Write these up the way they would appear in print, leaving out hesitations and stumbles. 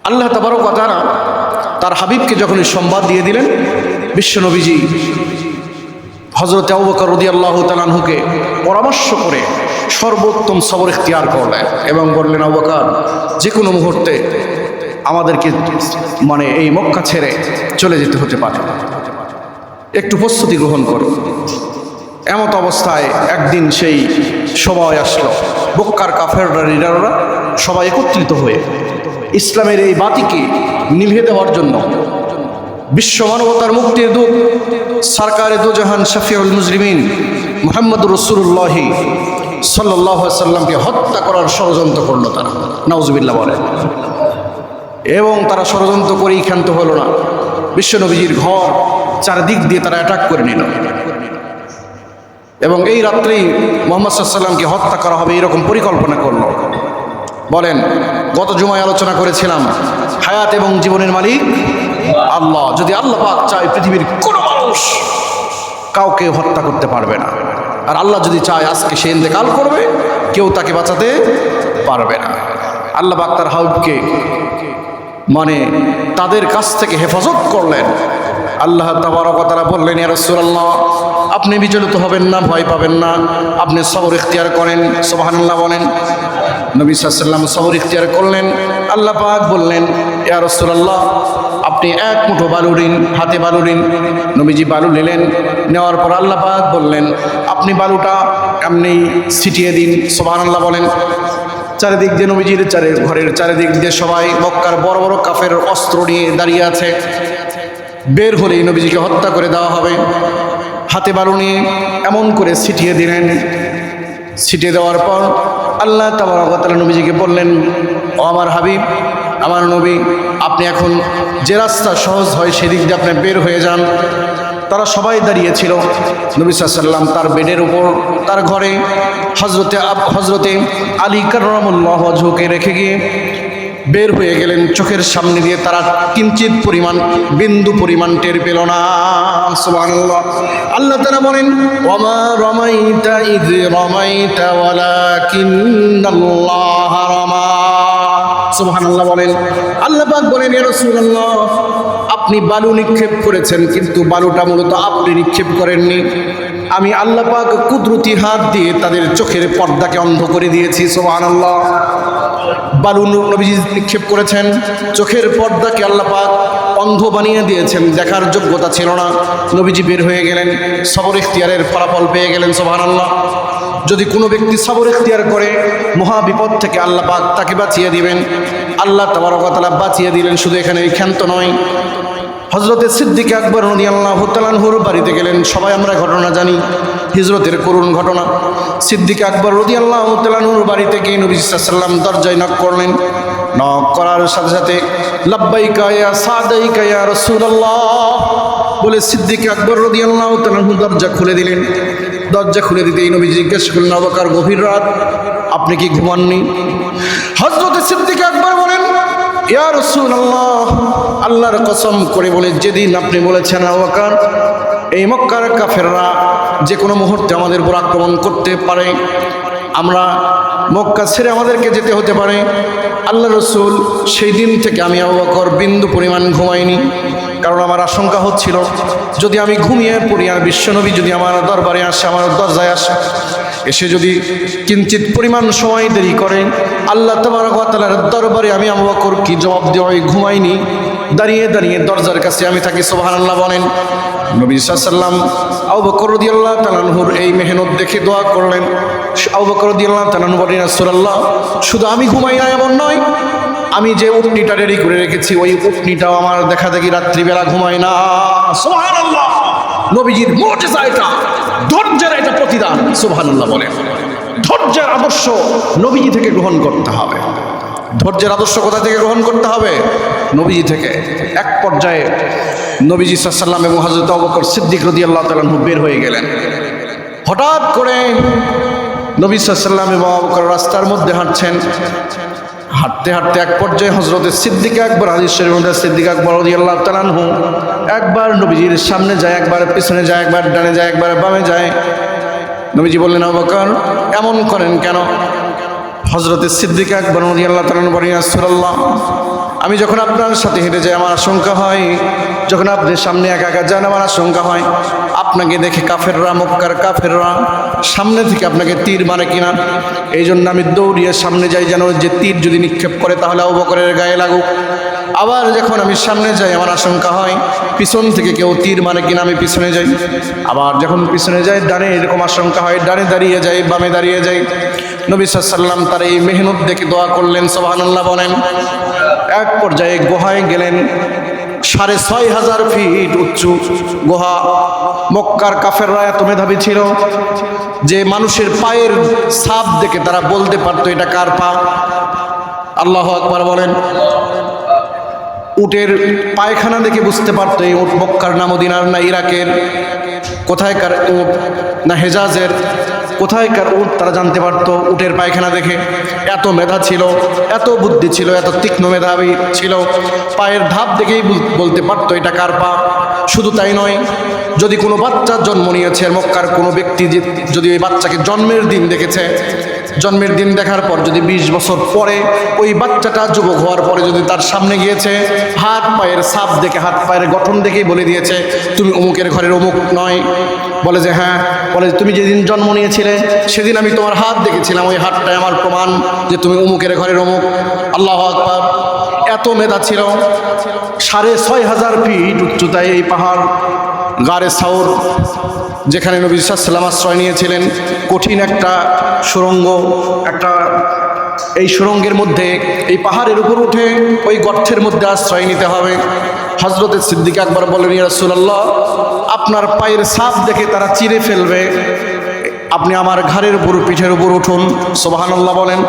আল্লাহ তাবারক ওয়া তাআলা তার হাবিবকে যখন এই সংবাদ দিয়ে দিলেন, বিশ্বনবীজি হযরত আবু বকর রাদিয়াল্লাহু তাআলা আনহুকে পরামর্শ করে সর্বোত্তম সবর ইখতিয়ার করলেন এবং বললেন, আবু বকর, যে কোনো মুহূর্তে আমাদেরকে এই মক্কা ছেড়ে চলে যেতে হতে পারে, একটু প্রস্তুতি গ্রহণ করো। এমত অবস্থায় একদিন সেই সময় আসলো, মক্কার কাফেররা লিডাররা সবাই একত্রিত হয়ে ইসলামের এই বাতিকে নিভিয়ে দেওয়ার জন্য বিশ্ব মানবতার মুক্তির দূত সরকারে দু জাহান শফিউল মুজরিমিন মুহাম্মদুর রাসূলুল্লাহ সাল্লাল্লাহু আলাইহি সাল্লামকে হত্যা করার ষড়যন্ত্র করলো তারা, নাউজুবিল্লাহ বলেন। এবং তারা ষড়যন্ত্র করেই ক্ষান্ত হলো না, বিশ্বনবীজির ঘর চারদিক দিয়ে তারা অ্যাটাক করে নিল এবং এই রাত্রেই মুহাম্মদ সাল্লাল্লাহু আলাইহি সাল্লামকে হত্যা করা হবে এরকম পরিকল্পনা করলো। বলেন, গত জুমায় আলোচনা করেছিলাম, হায়াত এবং জীবনের মালিক আল্লাহ। যদি আল্লাহ পাক চায়, পৃথিবীর কোনো মানুষ কাউকে হত্যা করতে পারবে না, আর আল্লাহ যদি চায় আজকে সে ইন্তেকাল করবে, কেউ তাকে বাঁচাতে পারবে না। আল্লাহ পাক তার হাবিবকে তাদের কাছ থেকে হেফাজত করলেন। আল্লাহ তাবারক ওয়া তাআলা বললেন, ইয়া রাসূলুল্লাহ, আপনি বিচলিত হবেন না, ভয় পাবেন না, আপনি সবর ইখতিয়ার করেন। সুবহানাল্লাহ বলেন। নবী সাল্লাল্লাহু আলাইহি ওয়াসাল্লাম সবর ইখতিয়ার করলেন। আল্লাহ পাক বললেন, ইয়া রাসূলুল্লাহ, আপনি এক মুঠো বালু নিন, হাতে বালু নিন। নবীজি বালু নিলেন, নেওয়ার পর আল্লাহ পাক বললেন, আপনি বালুটা এমনি ছিটিয়ে দিন। সুবহানাল্লাহ বলেন। চারিদিক দিয়ে নবীজির ঘরের চারিদিক দিয়ে সবাই মক্কার বড় বড় কাফের অস্ত্র নিয়ে দাঁড়িয়ে আছে। বের হলেই নবীজিকে হত্যা করে দেওয়া হবে। হাতে বালু নিয়ে এমন করে ছিটিয়ে দিলেন। ছিটিয়ে দেওয়ার পর আল্লাহ তাবারক ওয়া তাআলা নবীজিকে বললেন, ও আমার হাবিব, আমার নবী, আপনি এখন যে রাস্তা সহজ হয় সেদিক দিয়ে আপনি বের হয়ে যান। তারা সবাই দাঁড়িয়েছিল। নবী সাল্লাল্লাহু আলাইহি ওয়াসাল্লাম তার বেডের উপর, তার ঘরে হজরতে আলী কাররামাল্লাহু ওয়াজহুকে রেখে গিয়ে বের হয়ে গেলেন। চোখের সামনে দিয়ে তারা কিঞ্চিত পরিমাণ, বিন্দু পরিমাণ টের পেল না। সুবহানাল্লাহ। আল্লাহ তাআলা বলেন, ওয়ামা রামাইতা ইয রামাইতা ওয়ালাকিন্নাল্লাহা রামা। সুবহানাল্লাহ বলেন। আল্লাহ পাক বলেন, ইয়া রাসূলুল্লাহ, আপনি বালু নিক্ষেপ করেছেন, কিন্তু বালুটা মূলত আপনি নিক্ষেপ করেননি। আমি আল্লাহ পাক কুদরতি হাত দিয়ে তাদের চোখের পর্দাকে অন্ধ করে দিয়েছি। সুবহানাল্লাহ। বালু নবীজি নিক্ষেপ করেছেন, চোখের পর্দাকে আল্লাহ পাক অন্ধ বানিয়ে দিয়েছেন, দেখার যোগ্যতা ছিল না। নবীজি বের হয়ে গেলেন, সবর ইখতিয়ারের ফলাফল পেয়ে গেলেন। সুবহানাল্লাহ। যদি কোনো ব্যক্তি সবর ইখতিয়ার করে, মহা বিপদ থেকে আল্লাহ পাক তাকে বাঁচিয়ে দিবেন। আল্লাহ তাবারক ওয়া তাআলা বাঁচিয়ে দিলেন। শুধু এখানে ক্ষান্ত নয়, হযরতে সিদ্দিক আকবর রাদিয়াল্লাহু তাআলা আনহুর বাড়িতে গেলেন। সবাই আমরা ঘটনা জানি, হিজরতের করুণ ঘটনা। সিদ্দিক আকবর রাদিয়াল্লাহু তাআলা আনহুর বাড়িতে গিয়ে নবী সাল্লাল্লাহু আলাইহি ওয়াসাল্লাম দরজায় নক করলেন। নক করার সাথে সাথে লাব্বাইকা ইয়া সাদাইকা ইয়া রাসূলুল্লাহ বলে সিদ্দিক আকবর রাদিয়াল্লাহু তাআলা আনহু দরজা খুলে দিলেন। দরজা খুলে দিতেই নবী জিজ্ঞেস করলেন, আবু বকর, গভীর রাত, আপনি কি ঘুমাননি? হযরতে সিদ্দিক আকবর বলেন, ইয়া রাসূলুল্লাহ, আল্লাহর কসম করে বলে, যেদিন আপনি বলেছেন আবু বকর, এই মক্কার কাফেররা যে কোনো মুহূর্তে আমাদের উপর আক্রমণ করতে পারে, আমরা মক্কা ছেড়ে আমাদেরকে যেতে হতে পারে, আল্লাহ রসুল, সেই দিন থেকে আমি আবু বকর বিন্দু পরিমাণ ঘুমাইনি। কারণ আমার আশঙ্কা হচ্ছিল, যদি আমি ঘুমিয়ে পড়ি আর বিশ্বনবী যদি আমার দরবারে আসে, আমার দরজায় আসে, এসে যদি কিঞ্চিত পরিমাণ সময় দেরি করে, আল্লাহ তাবারক ওয়া তাআলার দরবারে আমি আবু বকর কি জবাব দেওয়া? ঘুমাইনি, দাঁড়িয়ে দাঁড়িয়ে দরজার কাছে আমি থাকি। সুবহানাল্লাহ বলেন। নবী সাল্লাল্লাহু আলাইহি ওয়াসাল্লাম আবু বকর রাদিয়াল্লাহু তাআলা আনহুর এই মেহনত দেখে দোয়া করলেন। আবু বকর রাদিয়াল্লাহু তাআলা আনহু বলেন, রাসূলুল্লাহ, শুধু আমি ঘুমাই না এমন নয়, আমি যে উটনিটা রেডি করে রেখেছি, ওই উটনিটাও আমার দেখা দেখি রাত্রিবেলা ঘুমায় না। সুবহানাল্লাহ। নবীজির মুজিজা এটা, ধৈর্যের এটা প্রতিদান। সুবহানাল্লাহ বলেন। ধৈর্যের আদর্শ নবীজি থেকে গ্রহণ করতে হবে। ধৈর্যের আদর্শ কোথা থেকে গ্রহণ করতে হবে? নবীজি থেকে। এক পর্যায়ে নবীজি সাল্লাল্লাহু আলাইহি ওয়াসাল্লাম এবং হযরত আবু বকর সিদ্দিক রাদিয়াল্লাহু তাআলা আনহু বের হয়ে গেলেন। হঠাৎ করে নবী সাল্লাল্লাহু আলাইহি ওয়াসাল্লাম এবং আবু বকর রাস্তার মধ্যে হাঁটছেন। হাঁটতে হাঁটতে এক পর্যায়ে হযরতে সিদ্দিক আকবর, হাদিস শরীফের মধ্যে সিদ্দিক আকবর রাদিয়াল্লাহু তাআলা আনহু একবার নবীজির সামনে যায়, একবার পিছনে যায়, একবার ডানে যায়, একবার বামে যায়। নবীজি বললেন, আবু বকর, এমন করেন কেন? হযরতে সিদ্দিক আকবর রাদিয়াল্লাহু তাআলা বলেন, ইয়া রাসূলুল্লাহ, আমি যখন আপনার সাথে হেঁটে যাই আমার আশঙ্কা হয়, যখন আপনি সামনে একা একা যান আমার আশঙ্কা হয় আপনাকে দেখে কাফেররা, মক্কার কাফেররা সামনে থেকে আপনাকে তীর মারে কিনা। এই জন্য আমি দৌড়িয়ে সামনে যাই, যেন যে তীর যদি নিক্ষেপ করে তাহলে আবু বকরের গায়ে লাগুক। আবার যখন আমি সামনে যাই আমার আশঙ্কা হয় পিছন থেকে কেউ তীর মারে কিনা, আমি পিছনে যাই। আবার যখন পিছনে যাই ডানে এরকম আশঙ্কা হয়, ডানে দাঁড়িয়ে যাই, বামে দাঁড়িয়ে যাই। নবী সাল্লাল্লাহু আলাইহি ওয়াসাল্লাম তার এই মেহনত দেখে দোয়া করলেন, সুবহানাল্লাহ বলেন। এক পর্যায়ে গুহায় গেলেন, ৬,৫০০ ফিট উঁচু গুহা। মক্কার কাফেররা এত মেধাবী ছিল যে মানুষের পায়ের ছাপ দেখে তারা বলতে পারতো এটা কার পা। আল্লাহু আকবার বলেন। উটের পায়খানা দেখে বুঝতে পারতো এই উট মক্কার না মদিনার না ইরাকের, কোথায়কার উট না হেজাজের, কোথায়কার উট তারা জানতে পারতো উটের পায়খানা দেখে। এত মেধা ছিল, এত বুদ্ধি ছিল, এত তীক্ষ্ণ মেধাবী ছিল, পায়ের ধাপ দেখেই বলতে পারতো এটা কার পা। শুধু তাই নয়, যদি কোনো বাচ্চার জন্ম নিয়েছে মক্কার কোনো ব্যক্তি যদি ওই বাচ্চাকে জন্মের দিন দেখেছে, জন্মের দিন দেখার পর যদি ২০ বছর পরে ওই বাচ্চাটা যুবক হওয়ার পরে যদি তার সামনে গিয়েছে, হাত পায়ের ছাপ দেখে, হাত পায়ের গঠন দেখেই বলে দিয়েছে তুমি অমুকের ঘরের অমুক নয়, বলে যে হ্যাঁ, বলে তুমি যেদিন জন্ম নিয়েছিলে সেদিন আমি তোমার হাত দেখেছিলাম, ওই হাতটাই আমার প্রমাণ যে তুমি অমুকের ঘরের অমুক। আল্লাহু আকবার। এত মেধা ছিল। ৬,৫০০ ফিট উচ্চতায় এই পাহাড়, গারে সাউর, যেখানে নবী সাল্লাল্লাহু আলাইহি ওয়াসাল্লাম আশ্রয় নিয়েছিলেন। কঠিন একটা সুড়ঙ্গ, একটা এই সুড়ঙ্গের মধ্যে এই পাহাড়ের উপর উঠে ওই গর্তের মধ্যে আশ্রয় নিতে হবে। হযরতে সিদ্দিক আকবর বলেন, ইয়া রাসূলুল্লাহ, আপনার পায়ের ছাপ দেখে তারা চিরে ফেলবে, আপনি আমার ঘাড়ের উপর, পিঠের উপর উঠুন। সুবহানাল্লাহ বলেন।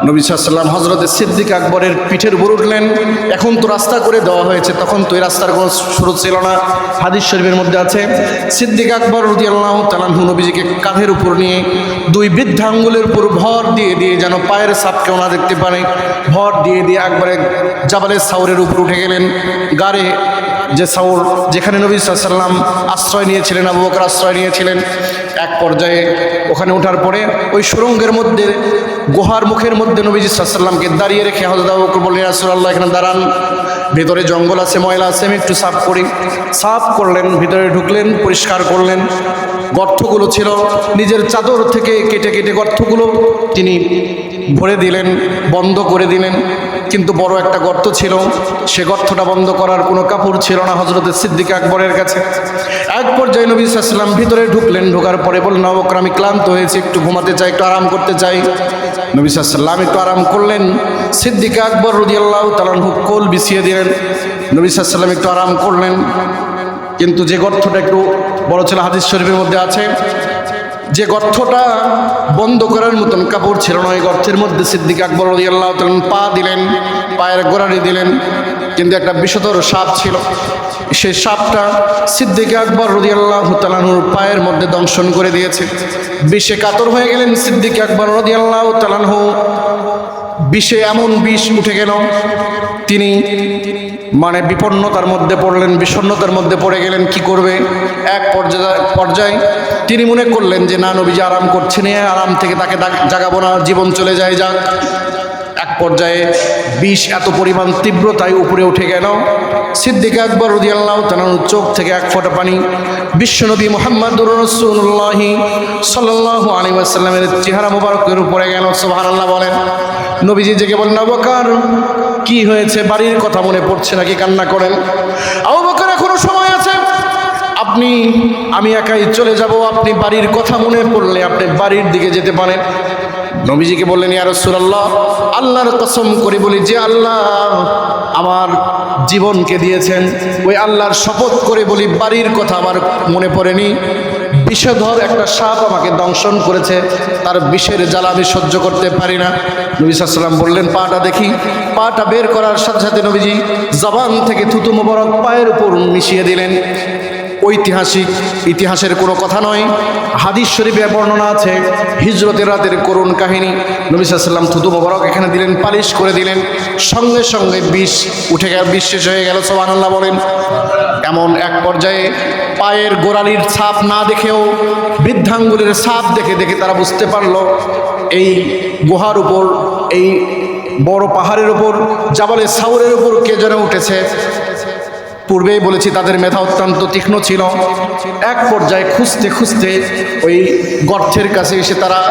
নবী সাল্লাল্লাহু আলাইহি ওয়াসাল্লাম হযরতে সিদ্দিক আকবরের পিঠের উপর উঠলেন। এখন তো রাস্তা করে দেওয়া হয়েছে, তখন তো এই রাস্তার কোনো স্রোত ছিল না। হাদিস শরীফের মধ্যে আছে সিদ্দিক আকবর রাদিয়াল্লাহু তাআলা আনহু নবীজিকে কাঁধের উপর নিয়ে দুই বৃদ্ধা আঙ্গুলের উপর ভর দিয়ে দিয়ে যেন পায়ের ছাপ কেউ না দেখতে পারে, ভর দিয়ে দিয়ে একবারে জাবালে সাউরের উপর উঠে গেলেন। গাড়ে যে সাউর, যেখানে নবী সাল্লাল্লাহু আলাইহি ওয়াসাল্লাম আশ্রয় নিয়েছিলেন, আবু বকর আশ্রয় নিয়েছিলেন। এক পর্যায়ে ওখানে ওঠার পরে ওই সুড়ঙ্গের মধ্যে, গুহার মুখের মধ্যে নবীজি সাল্লাল্লাহু আলাইহি ওয়াসাল্লামকে দাঁড়িয়ে রেখে হযরত আবু বকর বললেন, ইয়া রাসূলুল্লাহ, এখানে দাঁড়ান, ভেতরে জঙ্গল আছে, ময়লা আছে, আমি একটু সাফ করি। সাফ করলেন, ভিতরে ঢুকলেন, পরিষ্কার করলেন। গর্তগুলো ছিল, নিজের চাদর থেকে কেটে কেটে গর্তগুলো তিনি ভরে দিলেন, বন্ধ করে দিলেন। কিন্তু বড় একটা গর্ত ছিল, সে গর্তটা বন্ধ করার কোনো কাপড় ছিল না হযরতে সিদ্দিক আকবরের কাছে। এক পর্যায়ে নবী সাল্লাল্লাহু আলাইহি ওয়াসাল্লাম ভিতরে ঢুকলেন, ঢোকার পরে বললেন, আবু বকর, আমি ক্লান্ত হয়েছি, একটু ঘুমাতে চাই, একটু আরাম করতে চাই। নবী সাল্লাল্লাহু আলাইহি ওয়াসাল্লাম একটু আরাম করলেন। সিদ্দিক আকবর রাদিয়াল্লাহু তাআলা আনহু কোল বিছিয়ে দিলেন। নবী সাল্লাল্লাহু আলাইহি ওয়াসাল্লাম একটু আরাম করলেন। কিন্তু যে গর্তটা একটু বড় ছিল, হাদিস শরীফের মধ্যে আছে, যে গর্তটা বন্ধ করার মতন কাপড় ছিল না, ওই গর্তের মধ্যে সিদ্দিক আকবর রাদিয়াল্লাহু তাআলা পা দিলেন, পায়ের গোড়ালি দিলেন। কিন্তু একটা বিষধর সাপ ছিল, সেই সাপটা সিদ্দিক আকবর রাদিয়াল্লাহু তাআলার পায়ের মধ্যে দংশন করে দিয়েছে। বিষে কাতর হয়ে গেলেন সিদ্দিক আকবর রাদিয়াল্লাহু তাআলা। বিষে এমন বিষ উঠে গেল, তিনি বিপন্নতার মধ্যে পড়লেন, বিষণ্ণতার মধ্যে পড়ে গেলেন, কি করবে। এক পর্যায়ে তিনি মনে করলেন যে না, নবীজি আরাম করছেন, আরাম থেকে তাকে জাগাবো না, জীবন চলে যায়, যাক। এক পর্যায়ে বিষ এত পরিমাণ তীব্রতায় উপরে উঠে গেল, সিদ্দিক আকবর রাদিয়াল্লাহু তাআলার চোখ থেকে এক ফোঁটা পানি বিশ্বনবী মুহাম্মদুর রাসূলুল্লাহ সাল্লাল্লাহু আলাইহি ওয়াসাল্লামের চেহারা মোবারকের উপরে গেল। সুবহানাল্লাহ বলেন। নবীজি জেগে বলেন, আবু বকর, কি হয়েছে? বাড়ির কথা মনে পড়ছে নাকি কান্না করেন? আবু বকর, এখনো সময় আছে, আমি একাই চলে যাব, আপনি বাড়ির কথা মনে পড়লে আপনি বাড়ির দিকে যেতে পারেন। নবীজিকে বললেন, ইয়া রাসূলুল্লাহ, আল্লাহর কসম করে বলি, যে আল্লাহ আমার জীবনকে দিয়েছেন, ওই আল্লাহর শপথ করে বলি, বাড়ির কথা আমার মনে পড়েনি। বিষধর একটা সাপ আমাকে দংশন করেছে, তার বিষের জ্বালা আমি সহ্য করতে পারি না। নবী সাল্লাল্লাহু আলাইহি ওয়াসাল্লাম বললেন, পাটা দেখি। পাটা বের করার সাথে সাথে নবীজি জবান থেকে থুতু মোবারক পায়ের উপর মিশিয়ে দিলেন। ঐতিহাসিক ইতিহাসের কোনো কথা নয়, হাদিস শরীফে বর্ণনা আছে, হিজরতের রাতের করুণ কাহিনী। নবী সাল্লাল্লাহু আলাইহি ওয়াসাল্লাম থুতু মোবারক এখানে দিলেন, পালিশ করে দিলেন, সঙ্গে সঙ্গে বিষ উঠে গেল, বিষ শেষ হয়ে গেল। সুবহানাল্লাহ বলেন। এমন এক পর্যায়ে পায়ের গোড়ালির ছাপ না দেখেও বৃদ্ধাঙ্গুলের ছাপ দেখে দেখে তারা বুঝতে পারলো এই গুহার উপর, এই বড় পাহাড়ের উপর জাবালে সাউরের উপর কে যেন উঠেছে। পূর্বেই বলেছি তাদের মেধা অত্যন্ত তীক্ষ্ণ ছিল। এক পর্যায়ে খুঁজতে খুঁজতে ওই গর্তের কাছে এসে তারা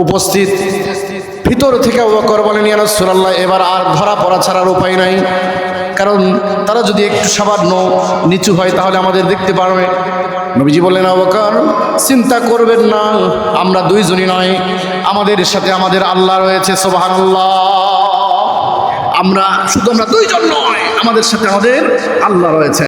উপস্থিত। ভিতর থেকে আবু বকর বলেন, ইয়া রাসূলুল্লাহ, এবার আর ধরা পড়া ছাড়ার উপায় নাই, কারণ তারা যদি একটু সামান্য নিচু হয় তাহলে আমাদের দেখতে পারবে। নবীজি বললেন, আবু বকর চিন্তা করবেন না, আমরা দুইজনই নয়, আমাদের সাথে আমাদের আল্লাহ রয়েছে, সুবহানাল্লাহ। আমরা দুইজন নয়, আমাদের সাথে আমাদের আল্লাহ রয়েছে।